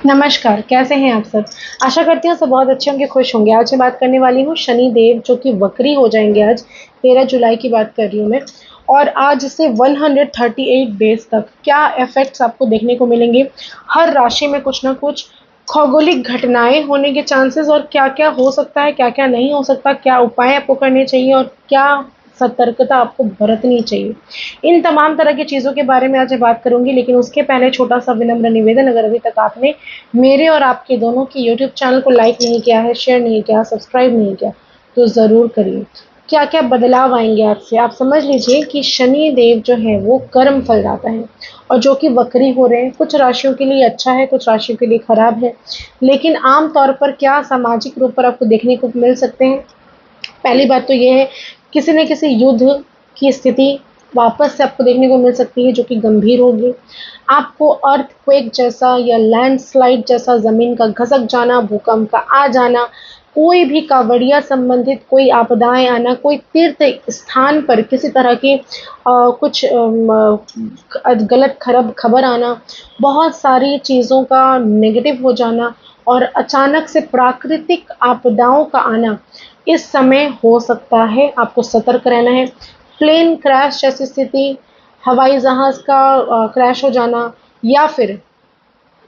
नमस्कार, कैसे हैं आप सब? आशा करती हूँ सब बहुत अच्छे होंगे, खुश होंगे। आज मैं बात करने वाली हूँ शनि देव जो कि वक्री हो जाएँगे आज, 13 जुलाई की बात कर रही हूँ मैं। और आज से 138 डेज़ तक क्या इफ़ेक्ट्स आपको देखने को मिलेंगे। हर राशि में कुछ न कुछ खगोलिक घटनाएँ होने के चांसेस और क्या-क्या हो सकता है, क्या-क्या नहीं हो सकता, क्या उपाय आपको करने चाहिए और क्या सतर्कता आपको बरतनी चाहिए। इन तमाम तरह की चीज़ों के बारे में आज मैं बात करूँगी, लेकिन उसके पहले छोटा-सा विनम्र निवेदन, अगर अभी तक आपने मेरे और आपके दोनों की यूट्यूब चैनल को लाइक नहीं किया है, शेयर नहीं किया, सब्सक्राइब नहीं किया, तो ज़रूर करिए। क्या-क्या बदलाव आएँगे आपसे, आप समझ लीजिए कि शनि देव जो है वो कर्म फल दाता है और जो कि वक्री हो रहे हैं। कुछ राशियों के लिए अच्छा है, कुछ राशियों के लिए खराब है। लेकिन आम तौर पर क्या सामाजिक रूप पर आपको देखने को मिल सकते हैं। पहली बात तो ये है, किसी न किसी युद्ध की स्थिति वापस से आपको देखने को मिल सकती है जो कि गंभीर होगी। आपको अर्थक्वेक जैसा या लैंडस्लाइड जैसा ज़मीन का खसक जाना, भूकंप का आ जाना, कोई भी कावड़िया संबंधित कोई आपदाएँ आना, कोई तीर्थ स्थान पर किसी तरह की कुछ गलत खरब खबर आना, बहुत सारी चीज़ों का नेगेटिव हो जाना और अचानक से प्राकृतिक आपदाओं का आना इस समय हो सकता है। आपको सतर्क रहना है। प्लेन क्रैश जैसी स्थिति, हवाई जहाज़ का क्रैश हो जाना या फिर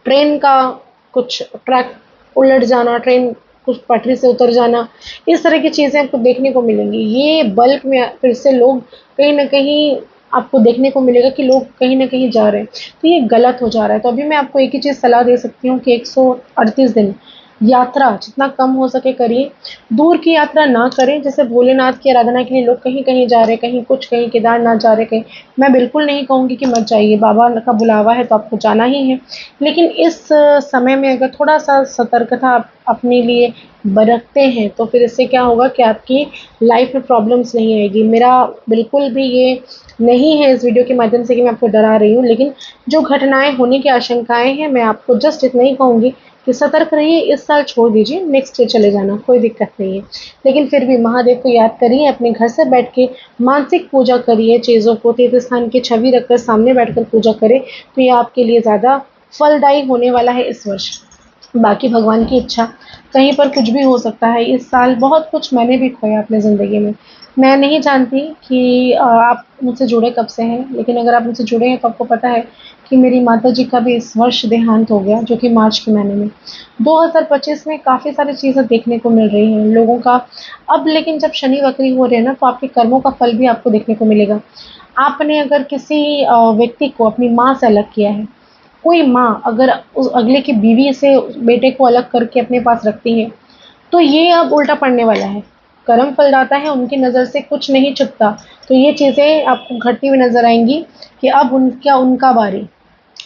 ट्रेन का कुछ ट्रैक उलट जाना, ट्रेन कुछ पटरी से उतर जाना, इस तरह की चीज़ें आपको देखने को मिलेंगी। ये बल्क में फिर से लोग कहीं न कहीं आपको देखने को मिलेगा कि लोग कहीं न कहीं जा रहे हैं, तो ये गलत हो जा रहा है। तो अभी मैं आपको एक ही चीज़ सलाह दे सकती हूँ कि 138 दिन यात्रा जितना कम हो सके करिए। दूर की यात्रा ना करें, जैसे भोलेनाथ की आराधना के लिए लोग कहीं-कहीं जा रहे हैं, कहीं कुछ, कहीं केदारनाथ जा रहे हैं, कहीं मैं बिल्कुल नहीं कहूँगी कि मत जाइए, बाबा का बुलावा है तो आपको जाना ही है। लेकिन इस समय में अगर थोड़ा-सा सतर्कता आप अपने लिए बरतते हैं, तो फिर इससे क्या होगा कि आपकी लाइफ़ में प्रॉब्लम्स नहीं आएगी। मेरा बिल्कुल भी ये नहीं है इस वीडियो के माध्यम से कि मैं आपको डरा रही हूँ, लेकिन जो घटनाएँ होने की आशंकाएँ हैं, मैं आपको जस्ट इतना ही कहूँगी कि सतर्क रहिए, इस साल छोड़ दीजिए, नेक्स्ट ईयर चले जाना, कोई दिक्कत नहीं है। लेकिन फिर भी महादेव को याद करिए, अपने घर से बैठ के मानसिक पूजा करिए, चीज़ों को तीर्थ स्थान की छवि रखकर सामने बैठकर पूजा करें, तो ये आपके लिए ज़्यादा फलदायी होने वाला है इस वर्ष। बाकी भगवान की इच्छा, कहीं पर कुछ भी हो सकता है। इस साल बहुत कुछ मैंने भी खोया अपनी ज़िंदगी में। मैं नहीं जानती कि आप मुझसे जुड़े कब से हैं, लेकिन अगर आप मुझसे जुड़े हैं तो आपको पता है कि मेरी माताजी का भी इस वर्ष देहांत हो गया, जो कि मार्च के महीने में। 2025 में काफ़ी सारी चीज़ें देखने को मिल रही हैं लोगों का। अब लेकिन जब शनि वक्री हो रहे हैं ना, तो आपके कर्मों का फल भी आपको देखने को मिलेगा। आपने अगर किसी व्यक्ति को अपनी माँ से अलग किया है, कोई माँ अगर उस अगले की बीवी से बेटे को अलग करके अपने पास रखती है, तो ये अब उल्टा पड़ने वाला है। कर्म फलदाता है, उनकी नज़र से कुछ नहीं छुपता। तो ये चीज़ें आपको घटती हुई नज़र आएँगी कि अब उनका बारी।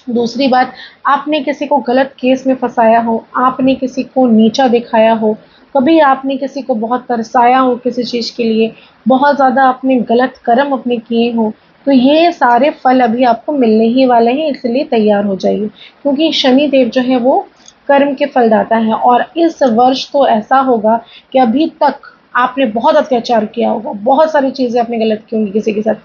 दूसरी बात, आपने किसी को गलत केस में फँसाया हो, आपने किसी को नीचा दिखाया हो, कभी आपने किसी को बहुत तरसाया हो किसी चीज़ के लिए, बहुत ज़्यादा आपने गलत कर्म अपने किए हों, तो ये सारे फल अभी आपको मिलने ही वाले हैं, इसलिए तैयार हो जाइए। क्योंकि शनि देव जो है वो कर्म के फलदाता हैं और इस वर्ष तो ऐसा होगा कि अभी तक आपने बहुत अत्याचार किया होगा, बहुत सारी चीज़ें आपने गलत की होंगी किसी के साथ।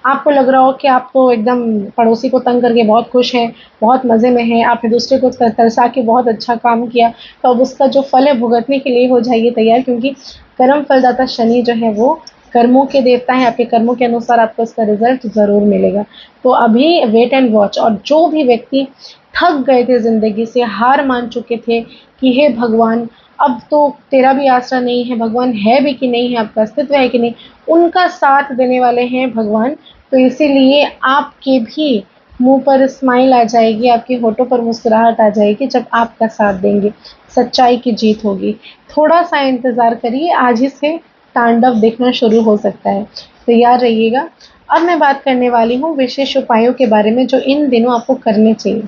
आपको लग रहा हो कि आप तो एकदम पड़ोसी को तंग करके बहुत खुश हैं, बहुत मज़े में हैं, आपने दूसरे को तरसा के बहुत अच्छा काम किया, तो अब उसका जो फल है भुगतने के लिए हो जाइए तैयार, क्योंकि कर्म फलदाता शनि जो है वो कर्मों के देवता हैं, आपके कर्मों के अनुसार आपको इसका रिज़ल्ट ज़रूर मिलेगा। तो अभी वेट एंड वॉच। और जो भी व्यक्ति थक गए थे ज़िंदगी से, हार मान चुके थे कि हे भगवान, अब तो तेरा भी आसरा नहीं है, भगवान है भी कि नहीं है, आपका अस्तित्व है कि नहीं, उनका साथ देने वाले हैं भगवान। तो इसीलिए आपके भी मुँह पर स्माइल आ जाएगी, आपके होठों पर मुस्कुराहट आ जाएगी जब आपका साथ देंगे, सच्चाई की जीत होगी। थोड़ा-सा इंतज़ार करिए, आज ही से तांडव देखना शुरू हो सकता है, तैयार रहिएगा। अब मैं बात करने वाली हूँ विशेष उपायों के बारे में जो इन दिनों आपको करने चाहिए।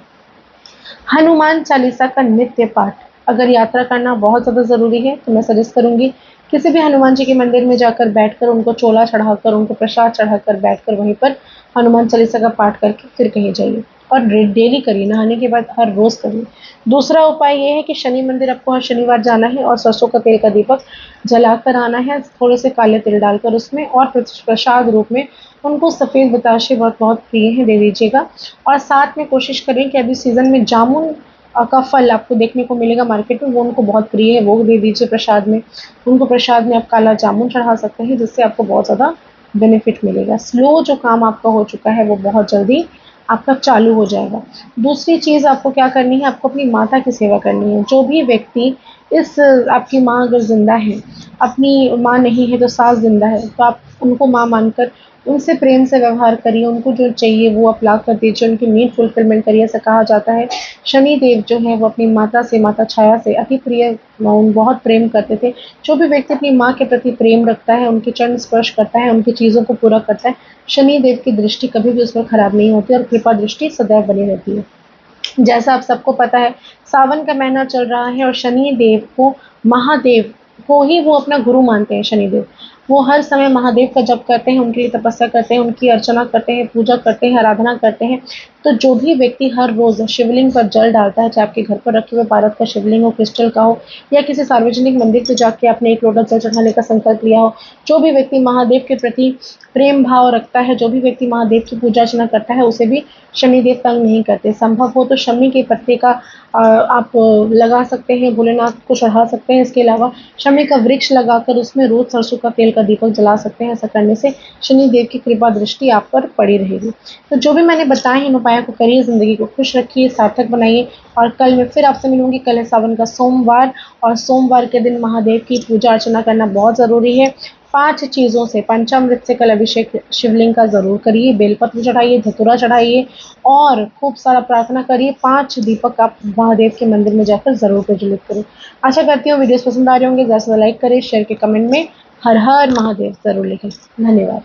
हनुमान चालीसा का नित्य पाठ, अगर यात्रा करना बहुत ज़्यादा ज़रूरी है तो मैं सजेस्ट करूँगी किसी भी हनुमान जी के मंदिर में जाकर बैठकर उनको चोला चढ़ाकर, उनको प्रसाद चढ़ाकर बैठकर वहीं पर हनुमान चालीसा का पाठ करके फिर कहीं जाइए और डेली करिए, नहाने के बाद हर रोज़ करिए। दूसरा उपाय ये है कि शनि मंदिर आपको हर शनिवार जाना है और सरसों का तेल का दीपक जलाकर आना है, थोड़े से काले तिल डालकर उसमें, और प्रसाद रूप में उनको सफ़ेद बताशे बहुत बहुत प्रिय हैं, दे दीजिएगा। और साथ में कोशिश करें कि अभी सीज़न में जामुन का फल आपको देखने को मिलेगा मार्केट में, वो उनको बहुत प्रिय है, वो दे दीजिए प्रसाद में। उनको प्रसाद में आप काला जामुन चढ़ा सकते हैं, जिससे आपको बहुत ज़्यादा बेनिफिट मिलेगा। स्लो जो काम आपका हो चुका है वो बहुत जल्दी आपका चालू हो जाएगा। दूसरी चीज़ आपको क्या करनी है, आपको अपनी माता की सेवा करनी है। जो भी व्यक्ति इस आपकी माँ अगर ज़िंदा है, अपनी माँ नहीं है तो सास ज़िंदा है, तो आप उनको माँ मानकर उनसे प्रेम से व्यवहार करिए, उनको जो चाहिए वो आप ला कर दीजिए, उनकी नीड फुलफिलमेंट करिए। ऐसा कहा जाता है शनि देव जो है वो अपनी माता से, माता छाया से अति प्रिय, बहुत प्रेम करते थे। जो भी व्यक्ति अपनी माँ के प्रति प्रेम रखता है, उनके चरण स्पर्श करता है, उनकी चीज़ों को पूरा करता है, शनि देव की दृष्टि कभी भी उस पर खराब नहीं होती और कृपा दृष्टि सदैव बनी रहती है। जैसा आप सबको पता है, सावन का महीना चल रहा है और शनि देव को, महादेव को ही वो अपना गुरु मानते हैं शनिदेव। वो हर समय महादेव का जप करते हैं, उनके लिए तपस्या करते हैं, उनकी अर्चना करते हैं, पूजा करते हैं, आराधना करते हैं। तो जो भी व्यक्ति हर रोज़ शिवलिंग पर जल डालता है, चाहे आपके घर पर रखे हुए पारद का शिवलिंग हो, क्रिस्टल का हो, या किसी सार्वजनिक मंदिर पे जाके आपने एक लोटा जल चढ़ाने का संकल्प लिया हो, जो भी व्यक्ति महादेव के प्रति प्रेम भाव रखता है, जो भी व्यक्ति महादेव की पूजा अर्चना करता है, उसे भी शनिदेव तंग नहीं करते। संभव हो तो शमी के पत्ते का आप लगा सकते हैं, भोलेनाथ को चढ़ा सकते हैं। इसके अलावा शमी का वृक्ष लगाकर उसमें रोज सरसों का तेल का दीपक जला सकते हैं। ऐसा करने से शनिदेव की कृपा दृष्टि आप पर पड़ी रहेगी। तो जो भी मैंने बताए इन उपायों को करिए, ज़िंदगी को खुश रखिए, सार्थक बनाइए। और कल मैं फिर आपसे मिलूंगी। कल है सावन का सोमवार, और सोमवार के दिन महादेव की पूजा अर्चना करना बहुत ज़रूरी है। 5 चीज़ों से, पंचामृत से कल अभिषेक शिवलिंग का ज़रूर करिए, बेलपत्र चढ़ाइए, धतूरा चढ़ाइए और खूब सारा प्रार्थना करिए। 5 दीपक आप महादेव के मंदिर में जाकर ज़रूर प्रज्वलित करें। आशा करती हूँ वीडियोस पसंद आ रहे होंगे। ज़्यादा से ज़्यादा लाइक करें, शेयर के कमेंट में हर हर महादेव ज़रूर लिखें। धन्यवाद।